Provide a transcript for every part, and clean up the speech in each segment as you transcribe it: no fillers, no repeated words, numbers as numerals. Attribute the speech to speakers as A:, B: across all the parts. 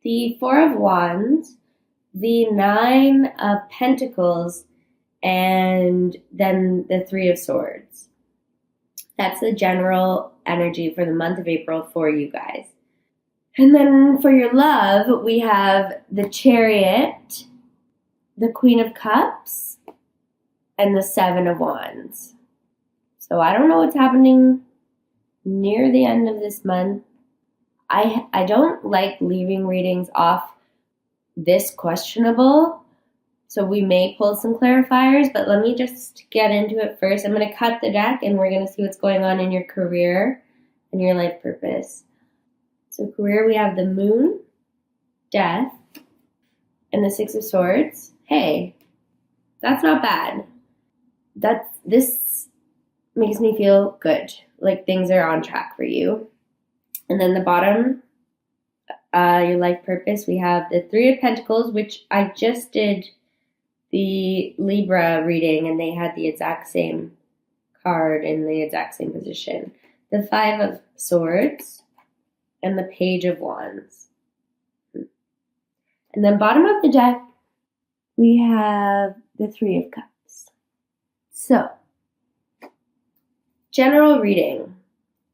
A: the Four of Wands, the Nine of Pentacles, and then the Three of Swords. That's the general energy for the month of April for you guys. And then for your love, we have the Chariot, the Queen of Cups, and the Seven of Wands. So I don't know what's happening near the end of this month. I don't like leaving readings off this questionable, so we may pull some clarifiers, but let me just get into it first. I'm going to cut the deck and we're going to see what's going on in your career and your life purpose. So career, we have the Moon, Death, and the Six of Swords. Hey, that's not bad. This makes me feel good, like things are on track for you. And then the bottom, your life purpose, we have the Three of Pentacles, which I just did the Libra reading, and they had the exact same card in the exact same position. The Five of Swords and the Page of Wands. And then bottom of the deck, we have the Three of Cups. So, general reading,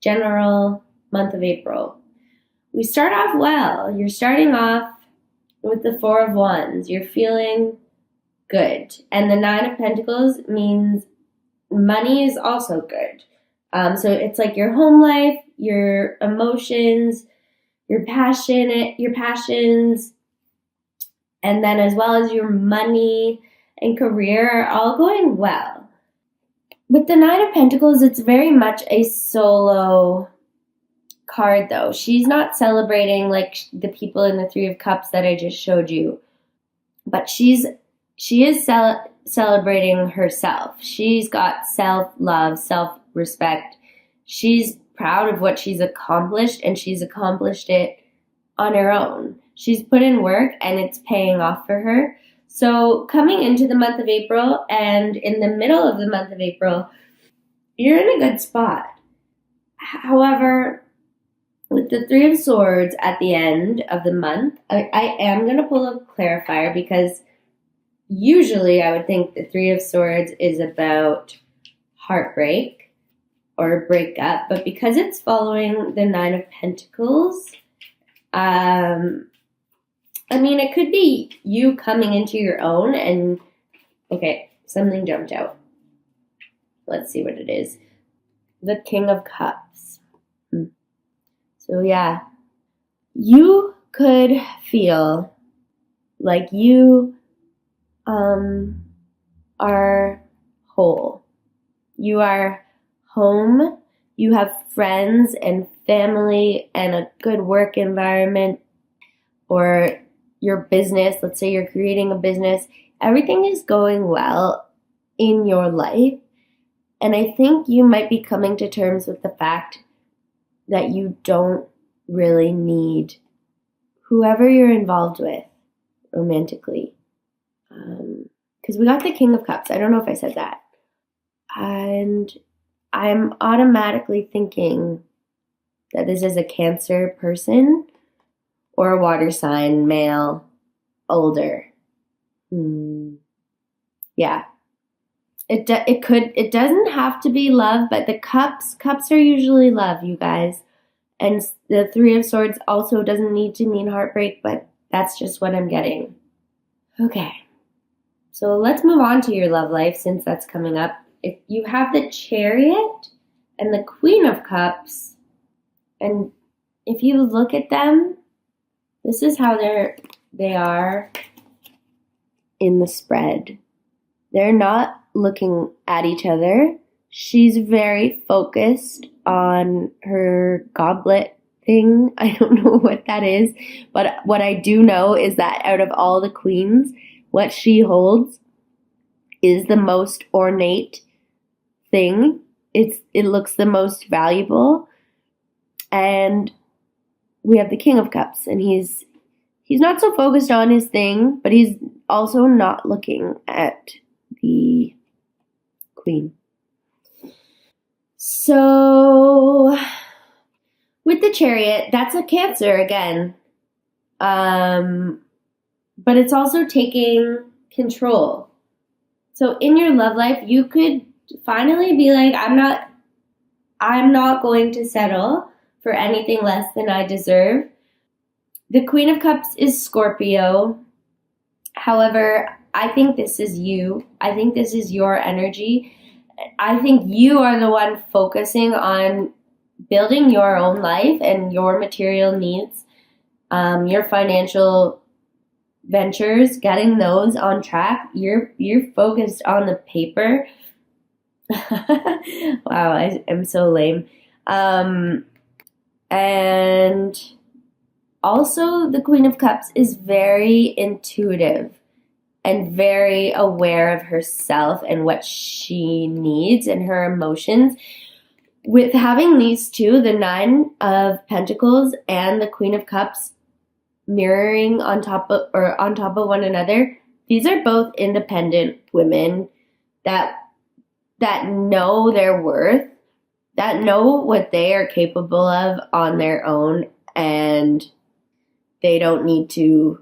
A: general month of April. We start off well. You're starting off with the Four of Wands. You're feeling good. And the Nine of Pentacles means money is also good. So it's like your home life, your emotions, your passions, and then as well as your money and career are all going well. With the Nine of Pentacles, it's very much a solo card though. She's not celebrating like the people in the Three of Cups that I just showed you, but she is celebrating herself. She's got self-love, self-respect. She's proud of what she's accomplished, and she's accomplished it on her own. She's put in work and it's paying off for her. So coming into the month of April and in the middle of the month of April, you're in a good spot. However, with the Three of Swords at the end of the month, I am going to pull a clarifier because usually I would think the Three of Swords is about heartbreak or a breakup, but because it's following the Nine of Pentacles, it could be you coming into your own and, okay, something jumped out. Let's see what it is. The King of Cups. So yeah, you could feel like you are whole. You are home. You have friends and family and a good work environment, or your business. Let's say you're creating a business. Everything is going well in your life. And I think you might be coming to terms with the fact that you don't really need whoever you're involved with romantically. Because we got the King of Cups. I don't know if I said that. And I'm automatically thinking that this is a Cancer person or a water sign, male, older. Yeah. It doesn't have to be love, but the cups are usually love, you guys. And the Three of Swords also doesn't need to mean heartbreak, but that's just what I'm getting. Okay. So let's move on to your love life since that's coming up. If you have the Chariot and the Queen of Cups, and if you look at them, this is how they are in the spread. They're not looking at each other. She's very focused on her goblet thing. I don't know what that is, but what I do know is that out of all the queens, what she holds is the most ornate thing. It looks the most valuable. And we have the King of Cups, and he's not so focused on his thing, but he's also not looking at the Queen. So with the Chariot, that's a Cancer again. But it's also taking control. So in your love life, you could finally be like, I'm not going to settle for anything less than I deserve. The Queen of Cups is Scorpio. However, I think this is you. I think this is your energy. I think you are the one focusing on building your own life and your material needs, your financial ventures, getting those on track. You're focused on the paper. Wow, I am so lame. And also, the Queen of Cups is very intuitive and very aware of herself and what she needs and her emotions. With having these two, the Nine of Pentacles and the Queen of Cups mirroring on top of one another, these are both independent women that know their worth, that know what they are capable of on their own, and they don't need to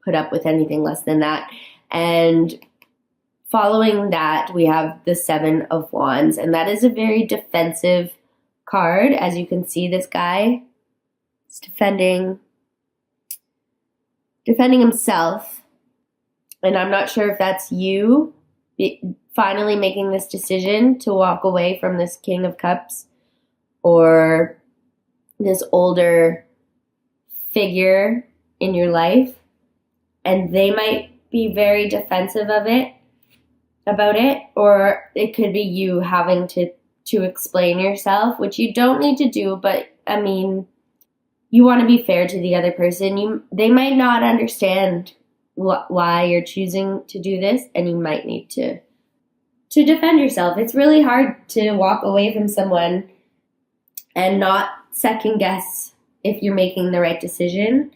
A: put up with anything less than that. And following that, we have the Seven of Wands, and that is a very defensive card. As you can see, this guy is defending himself, and I'm not sure if that's you finally making this decision to walk away from this King of Cups or this older figure in your life, and they might be very defensive about it, or it could be you having to explain yourself, which you don't need to do, but I mean, you want to be fair to the other person. They might not understand why you're choosing to do this, and you might need to defend yourself. It's really hard to walk away from someone and not second guess if you're making the right decision.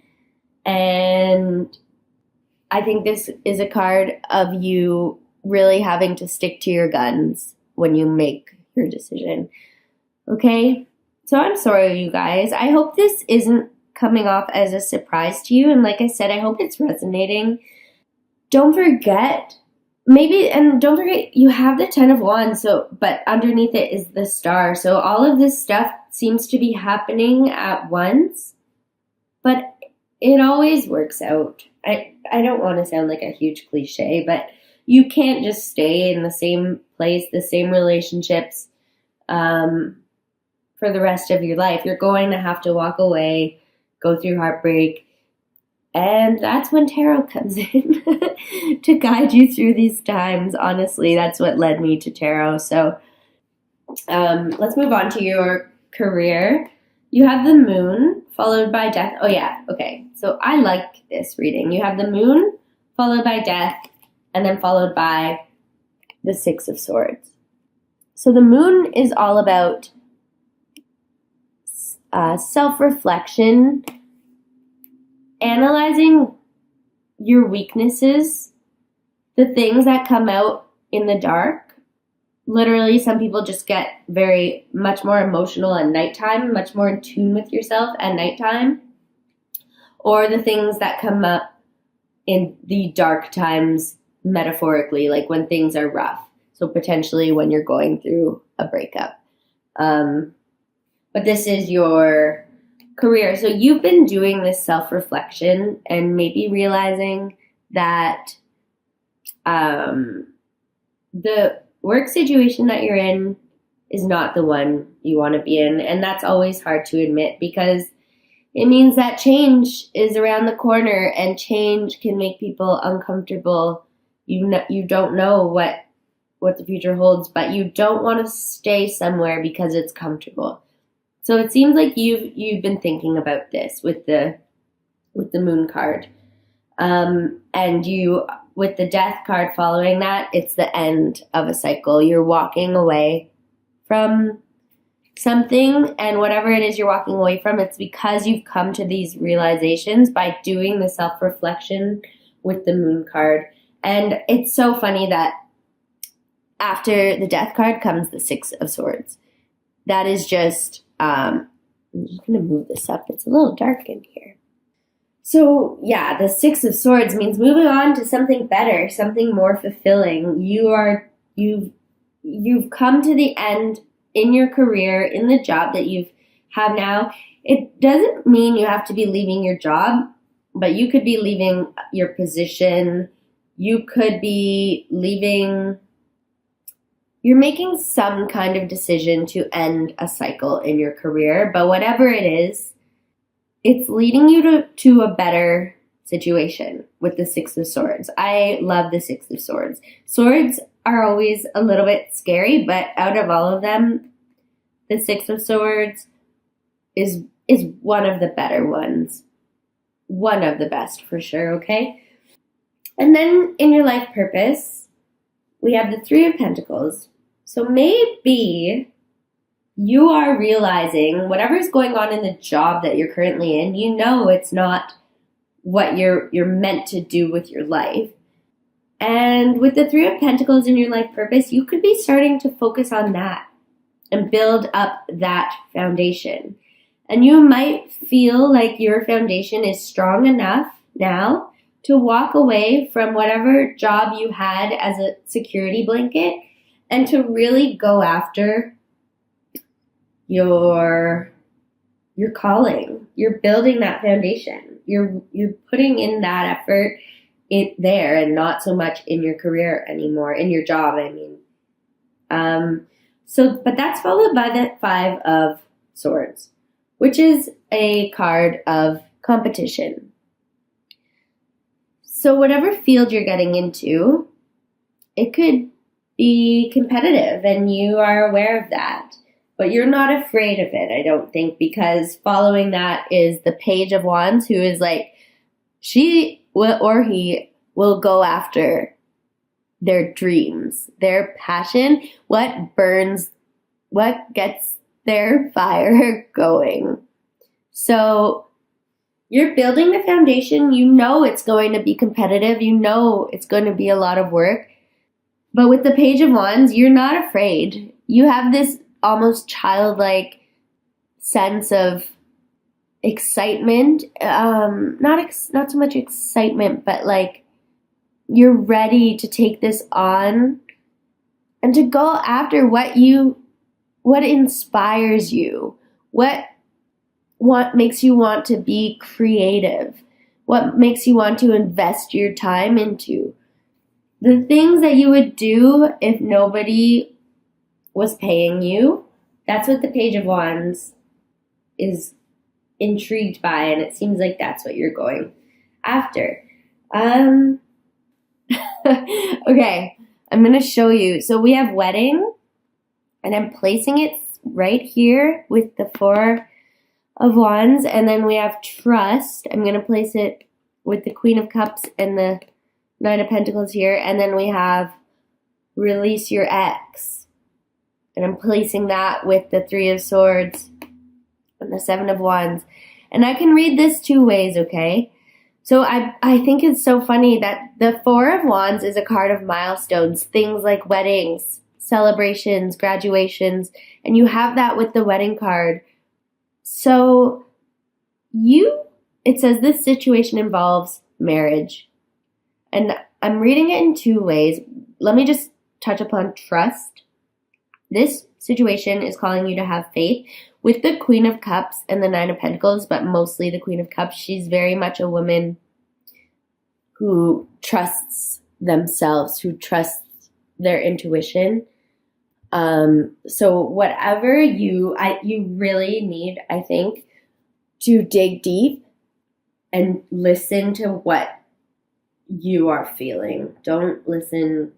A: And I think this is a card of you really having to stick to your guns when you make your decision. Okay? So I'm sorry, you guys. I hope this isn't coming off as a surprise to you. And like I said, I hope it's resonating. Don't forget, you have the Ten of Wands, but underneath it is the Star. So all of this stuff seems to be happening at once, but it always works out. I don't want to sound like a huge cliche, but you can't just stay in the same place, the same relationships, for the rest of your life. You're going to have to walk away, go through heartbreak, and that's when tarot comes in to guide you through these times. Honestly, that's what led me to tarot. So let's move on to your career. You have the Moon followed by Death. Oh yeah, okay. So I like this reading. You have the Moon followed by Death, and then followed by the Six of Swords. So the Moon is all about self-reflection, analyzing your weaknesses, the things that come out in the dark. Literally, some people just get much more emotional at nighttime, much more in tune with yourself at nighttime, or the things that come up in the dark times, metaphorically, like when things are rough. So potentially when you're going through a breakup. But this is your career. So you've been doing this self-reflection and maybe realizing that the work situation that you're in is not the one you want to be in. And that's always hard to admit, because it means that change is around the corner, and change can make people uncomfortable. You don't know what the future holds, but you don't want to stay somewhere because it's comfortable. So it seems like you've been thinking about this with the Moon card. And you, with the Death card following that, it's the end of a cycle. You're walking away from something, and whatever it is you're walking away from, it's because you've come to these realizations by doing the self-reflection with the Moon card. And it's so funny that after the Death card comes the Six of Swords. That is just, I'm just going to move this up. It's a little dark in here. So yeah, the Six of Swords means moving on to something better, something more fulfilling. You've come to the end in your career, in the job that you have now. It doesn't mean you have to be leaving your job, but you could be leaving your position. You could be leaving, you're making some kind of decision to end a cycle in your career, but whatever it is, it's leading you to a better situation with the Six of Swords. I love the Six of Swords. Swords are always a little bit scary, but out of all of them, the Six of Swords is one of the better ones. One of the best for sure, okay? And then in your life purpose, we have the Three of Pentacles. So maybe you are realizing whatever's going on in the job that you're currently in, you know it's not what you're meant to do with your life. And with the Three of Pentacles in your life purpose, you could be starting to focus on that and build up that foundation. And you might feel like your foundation is strong enough now to walk away from whatever job you had as a security blanket and to really go after your calling. You're building that foundation. You're putting in that effort in there and not so much in your career anymore, in your job, I mean. But that's followed by the Five of Swords, which is a card of competition. So whatever field you're getting into, it could be competitive and you are aware of that. But you're not afraid of it, I don't think, because following that is the Page of Wands, who is like, she or he will go after their dreams, their passion, what burns, what gets their fire going. So you're building the foundation. You know it's going to be competitive. You know it's going to be a lot of work. But with the Page of Wands, you're not afraid. You have this almost childlike sense of excitement. Not so much excitement, but like you're ready to take this on and to go after what inspires you, what makes you want to be creative, what makes you want to invest your time into. The things that you would do if nobody was paying you, that's what the Page of Wands is intrigued by, and it seems like that's what you're going after. Okay, I'm going to show you. So we have wedding, and I'm placing it right here with the Four of Wands, and then we have trust. I'm going to place it with the Queen of Cups and the Nine of Pentacles here, and then we have release your ex, and I'm placing that with the Three of Swords and the Seven of Wands. And I can read this two ways, okay? So I think it's so funny that the Four of Wands is a card of milestones, things like weddings, celebrations, graduations, and you have that with the wedding card. So it says this situation involves marriage. And I'm reading it in two ways. Let me just touch upon trust. This situation is calling you to have faith with the Queen of Cups and the Nine of Pentacles, but mostly the Queen of Cups. She's very much a woman who trusts themselves, who trusts their intuition. So whatever you really need, I think, to dig deep and listen to what you are feeling. Don't listen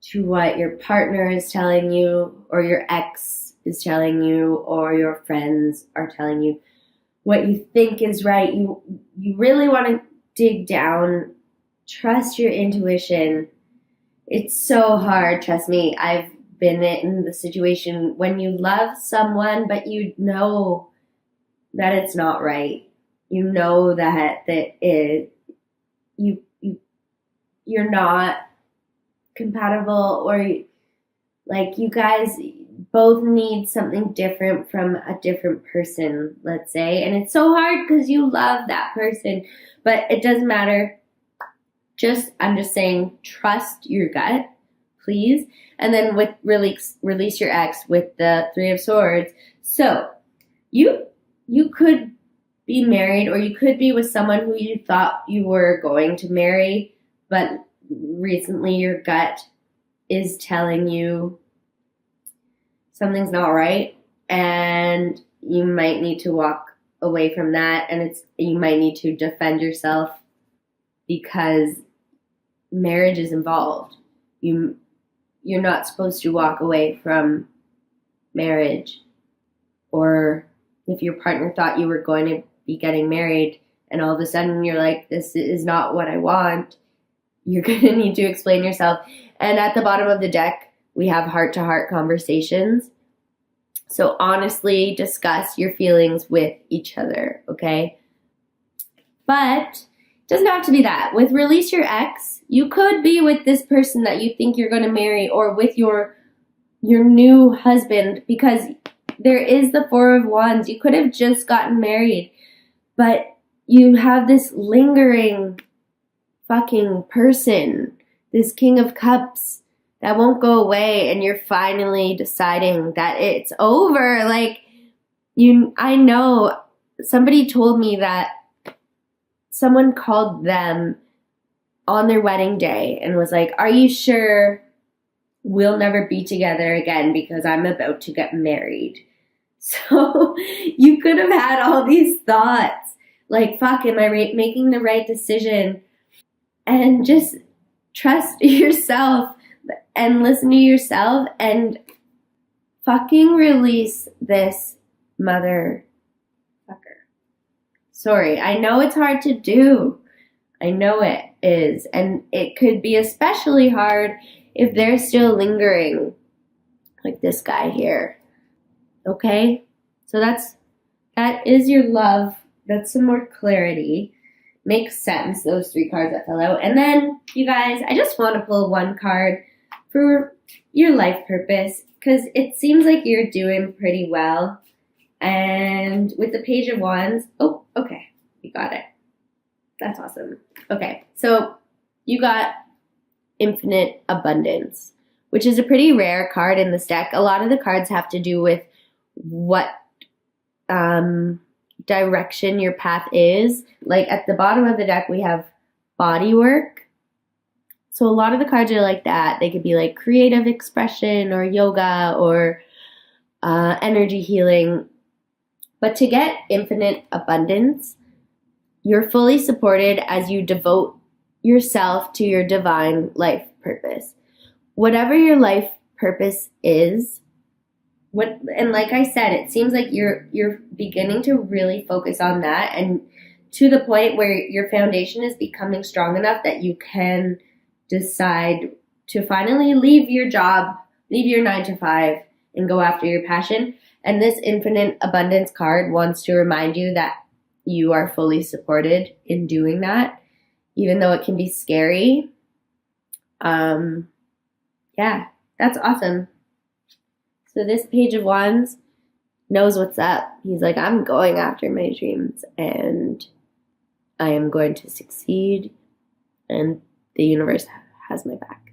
A: to what your partner is telling you or your ex is telling you or your friends are telling you. What you think is right. You really want to dig down. Trust your intuition. It's so hard, trust me. I've been in the situation when you love someone but you know that it's not right. You know that you're not compatible, or like you guys both need something different from a different person, let's say. And it's so hard because you love that person, but it doesn't matter. I'm just saying, trust your gut, please. And then with release your ex with the Three of Swords. So you could be married, or you could be with someone who you thought you were going to marry, but recently your gut is telling you something's not right, and you might need to walk away from that, and you might need to defend yourself because marriage is involved. You're not supposed to walk away from marriage. Or if your partner thought you were going to be getting married and all of a sudden you're like, this is not what I want, you're going to need to explain yourself. And at the bottom of the deck, we have heart-to-heart conversations. So honestly discuss your feelings with each other, okay? But it doesn't have to be that. With release your ex, you could be with this person that you think you're going to marry, or with your new husband, because there is the Four of Wands. You could have just gotten married, but you have this lingering fucking person, this King of Cups that won't go away, and you're finally deciding that it's over. Like, I know somebody told me that someone called them on their wedding day and was like, are you sure we'll never be together again because I'm about to get married? So you could have had all these thoughts like, fuck, am I making the right decision? And just trust yourself and listen to yourself and fucking release this motherfucker. Sorry, I know it's hard to do. I know it is. And it could be especially hard if they're still lingering, like this guy here. Okay? So that is your love. That's some more clarity. Makes sense, those 3 cards that fell out. And then, you guys, I just want to pull one card for your life purpose, because it seems like you're doing pretty well. And with the Page of Wands, oh, okay, you got it. That's awesome. Okay, so you got Infinite Abundance, which is a pretty rare card in this deck. A lot of the cards have to do with what direction your path is. Like at the bottom of the deck, we have body work. So a lot of the cards are like that. They could be like creative expression or yoga or energy healing. But to get infinite abundance, you're fully supported as you devote yourself to your divine life purpose. Whatever your life purpose is, and like I said, it seems like you're beginning to really focus on that, and to the point where your foundation is becoming strong enough that you can decide to finally leave your job, leave your 9-to-5, and go after your passion. And this Infinite Abundance card wants to remind you that you are fully supported in doing that, even though it can be scary. Yeah, that's awesome. So this Page of Wands knows what's up. He's like, I'm going after my dreams and I am going to succeed, and the universe has my back.